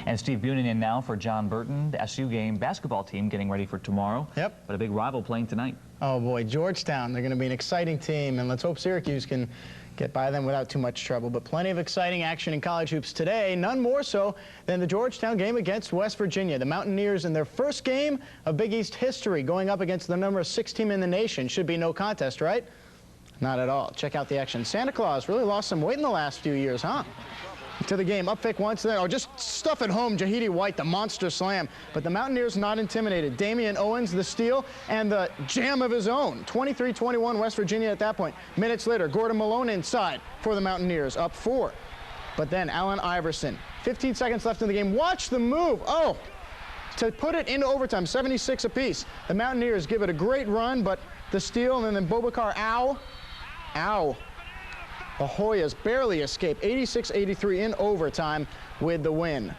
And Steve Bunin in now for John Burton, the SU game basketball team getting ready for tomorrow. Yep. But a big rival playing tonight. Oh boy, Georgetown. They're going to be an exciting team, and let's hope Syracuse can get by them without too much trouble. But plenty of exciting action in college hoops today, none more so than the Georgetown game against West Virginia. The Mountaineers in their first game of Big East history going up against the number 6 team in the nation. Should be no contest, right? Not at all. Check out the action. Santa Claus really lost some weight in the last few years, huh? To the game, up fake once, then, just stuff it home. Jahidi White, the monster slam. But the Mountaineers not intimidated. Damian Owens, the steal, and the jam of his own. 23-21 West Virginia at that point. Minutes later, Gordon Malone inside for the Mountaineers, up 4. But then Allen Iverson, 15 seconds left in the game. Watch the move. Oh, to put it into overtime, 76 apiece. The Mountaineers give it a great run, but the steal, and then Bobakar, ow. The Hoyas barely escape, 86-83 in overtime with the win.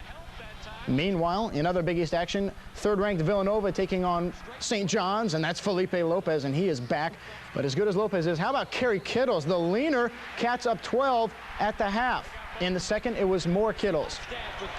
Meanwhile, in other Big East action, third-ranked Villanova taking on St. John's, and that's Felipe Lopez, and he is back. But as good as Lopez is, how about Kerry Kittles, the leaner? Cats up 12 at the half. In the second, it was more Kittles.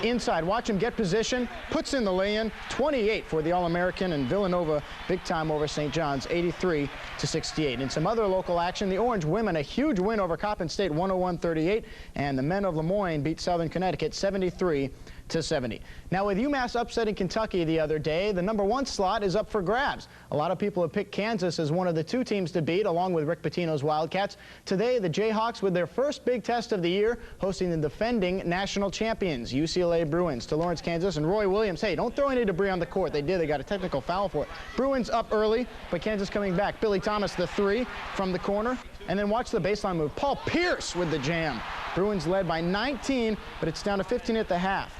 Inside, watch him get position, puts in the lay-in, 28 for the All-American, and Villanova big time over St. John's, 83-68. In some other local action, the Orange women a huge win over Coppin State, 101-38, and the men of Lemoyne beat Southern Connecticut, 73-70. Now, with UMass upsetting Kentucky the other day, the #1 slot is up for grabs. A lot of people have picked Kansas as one of the 2 teams to beat, along with Rick Pitino's Wildcats. Today, the Jayhawks, with their first big test of the year, hosting the defending national champions, UCLA Bruins, to Lawrence, Kansas, and Roy Williams. Hey, don't throw any debris on the court. They did. They got a technical foul for it. Bruins up early, but Kansas coming back. Billy Thomas, the 3 from the corner. And then watch the baseline move. Paul Pierce with the jam. Bruins led by 19, but it's down to 15 at the half.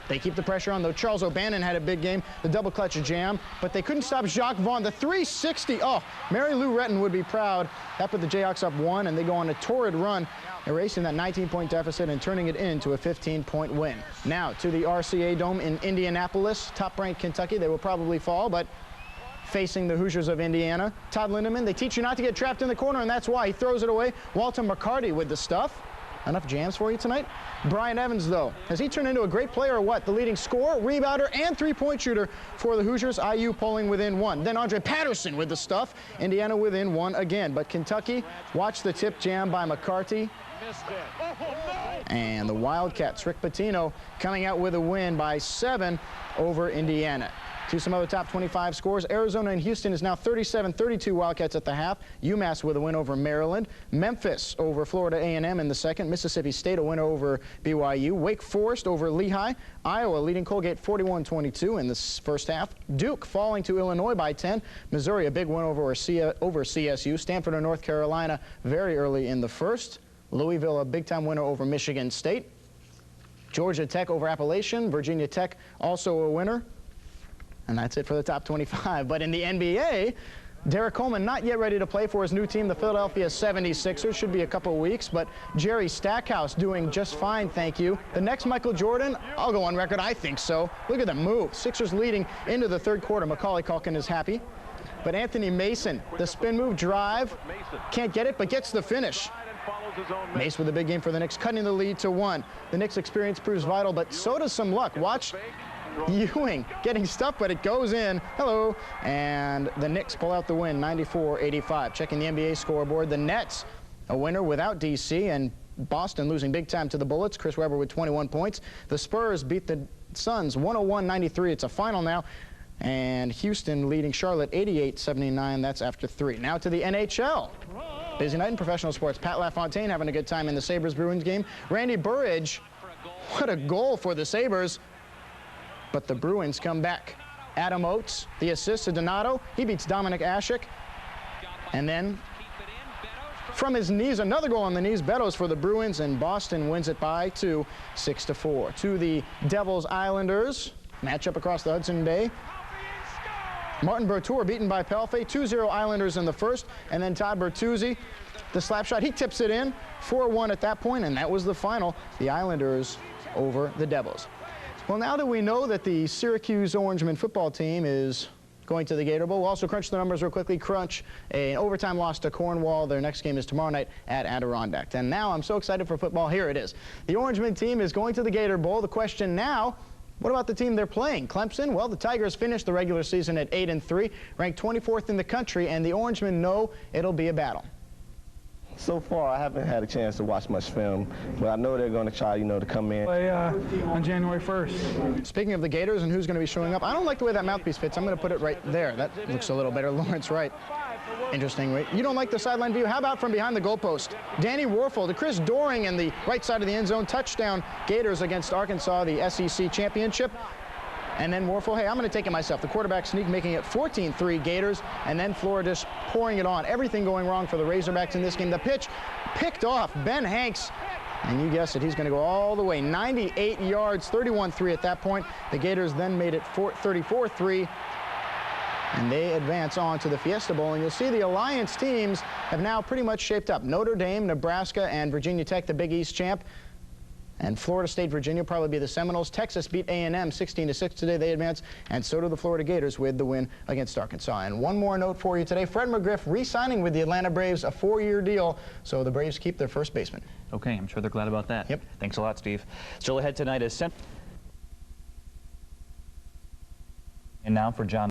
They keep the pressure on, though. Charles O'Bannon had a big game, the double clutch jam, but they couldn't stop Jacques Vaughn. The 360, oh, Mary Lou Retton would be proud. That put the Jayhawks up 1, and they go on a torrid run, erasing that 19-point deficit and turning it into a 15-point win. Now to the RCA Dome in Indianapolis, top-ranked Kentucky. They will probably fall, but facing the Hoosiers of Indiana. Todd Lindemann, they teach you not to get trapped in the corner, and that's why he throws it away. Walter McCarty with the stuff. Enough jams for you tonight? Brian Evans, though, has he turned into a great player or what? The leading scorer, rebounder, and 3-point shooter for the Hoosiers. IU polling within 1. Then Andre Patterson with the stuff. Indiana within 1 again. But Kentucky, watch the tip jam by McCarty. And the Wildcats, Rick Pitino, coming out with a win by 7 over Indiana. To some other top 25 scores, Arizona and Houston is now 37-32 Wildcats at the half. UMass with a win over Maryland. Memphis over Florida A&M in the second. Mississippi State a win over BYU. Wake Forest over Lehigh. Iowa leading Colgate 41-22 in the first half. Duke falling to Illinois by 10. Missouri a big win over CSU. Stanford and North Carolina very early in the first. Louisville a big-time winner over Michigan State. Georgia Tech over Appalachian. Virginia Tech also a winner. And that's it for the top 25. But in the NBA, Derek Coleman not yet ready to play for his new team, the Philadelphia 76ers. Should be a couple of weeks, but Jerry Stackhouse doing just fine, thank you. The next Michael Jordan, I'll go on record, I think so. Look at the move. Sixers leading into the third quarter. Macaulay Culkin is happy. But Anthony Mason, the spin move drive, can't get it, but gets the finish. Mace with a big game for the Knicks, cutting the lead to 1. The Knicks' experience proves vital, but so does some luck. Watch Ewing getting stuffed, but it goes in. Hello. And the Knicks pull out the win, 94-85. Checking the NBA scoreboard, the Nets a winner without DC, and Boston losing big time to the Bullets. Chris Webber with 21 points. The Spurs beat the Suns 101-93. It's a final now. And Houston leading Charlotte 88-79. That's after 3. Now to the NHL. Busy night in professional sports. Pat LaFontaine having a good time in the Sabres-Bruins game. Randy Burridge, what a goal for the Sabres. But the Bruins come back. Adam Oates, the assist to Donato. He beats Dominic Ashik. And then from his knees, another goal on the knees. Beddoes for the Bruins, and Boston wins it by 2, 6-4. To the Devils Islanders. Matchup across the Hudson Bay. Martin Bertour beaten by Pelfrey. 2-0 Islanders in the first. And then Todd Bertuzzi, the slap shot, he tips it in. 4-1 at that point, and that was the final. The Islanders over the Devils. Well, now that we know that the Syracuse Orangemen football team is going to the Gator Bowl, we'll also crunch the numbers real quickly. Crunch an overtime loss to Cornwall. Their next game is tomorrow night at Adirondack. And now I'm so excited for football. Here it is. The Orangemen team is going to the Gator Bowl. The question now, What about the team they're playing? Clemson? Well, the Tigers finished the regular season at 8-3, ranked 24th in the country, and the Orangemen know it'll be a battle. So far, I haven't had a chance to watch much film, but I know they're going to try, to come in. Play on January 1st. Speaking of the Gators and who's going to be showing up, I don't like the way that mouthpiece fits. I'm going to put it right there. That looks a little better. Lawrence Wright. Interesting. You don't like the sideline view? How about from behind the goalpost? Danny Warfel to Chris Doring in the right side of the end zone. Touchdown Gators against Arkansas, the SEC championship. And then Warfel, hey, I'm going to take it myself. The quarterback sneak making it 14-3 Gators, and then Florida just pouring it on. Everything going wrong for the Razorbacks in this game. The pitch picked off. Ben Hanks, and you guessed it, he's going to go all the way. 98 yards, 31-3 at that point. The Gators then made it 34-3. And they advance on to the Fiesta Bowl, and you'll see the Alliance teams have now pretty much shaped up. Notre Dame, Nebraska, and Virginia Tech, the Big East champ. And Florida State, Virginia probably be the Seminoles. Texas beat A&M 16-6 today. They advance, and so do the Florida Gators with the win against Arkansas. And one more note for you today. Fred McGriff re-signing with the Atlanta Braves, a 4-year deal, so the Braves keep their first baseman. Okay, I'm sure they're glad about that. Yep. Thanks a lot, Steve. Still ahead tonight is... And now for John...